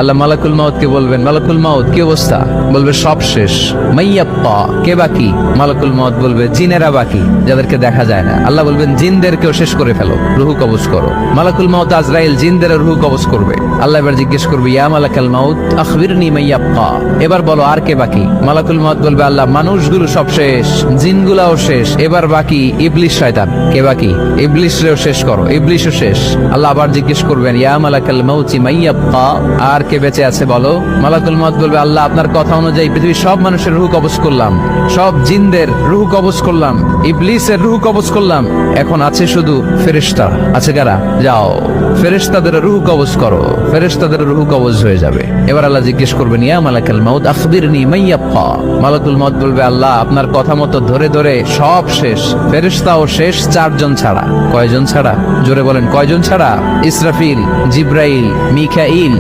আল্লাহ মালাকুল মাউতকে বলবেন, মালাকুল মাউত কি অবস্থা? বলবে সব শেষ। মাইয়াব্বা, কে বাকি? মালাকুল মাউত বলবে জিনেরা বাকি, যাদেরকে দেখা যায় না। আল্লাহ বলবেন জিনদেরকেও শেষ করে ফেলো, রুহু কবজ করো। মালাকুল মাউত আজরাইল জিনদের রুহু কবজ করবে। আল্লাহ এবার জিজ্ঞেস করবে, ইয়া মালাকাল মাউত আখবিরনি মাইয়াব্বা, এবার বলো আর কে বাকি? মালাকুল মাউত বলবে, আল্লাহ মানুষগুলো সব শেষ, জিনগুলাও শেষ, এবার বাকি ইবলিস শয়তান। কে বাকি? ইবলিসরেও শেষ করো, ইবলিসও শেষ। আল্লাহ আবার জিজ্ঞেস করবেন, ইয়া মালাকাল মাউতি মাইয়াব্বা, আর কে বেঁচে আছে বলো? মালাকুল মাউত বলবে, আল্লাহ আপনার কথা অনুযায়ী পৃথিবীর সব মানুষের রুহু কবজ করলাম, সব জিনদের রুহু কবজ করলাম, ইবলিসের রুহু কবজ করলাম, এখন আছে শুধু ফেরেশতা। আছে কারা? যাও ফেরেশতাদের রুহু কবজ করো। ফেরেশতাদের রুহু কবজ হয়ে যাবে। এবার আল্লাহ জিজ্ঞেস করবেন, ইয়া মালাকাল মাউত আখবিরনি মাইয়াব্বা। মালাকুল মাউত বলবে, আল্লাহ আপনার কথা মতো ধরে ধরে সব শেষ, ফেরেশতাও শেষ, 4 জন ছাড়া। কয়জন ছাড়া? জোরে বলেন, কয়জন ছাড়া? ইসরাফিল, জিব্রাইল, মিকাইল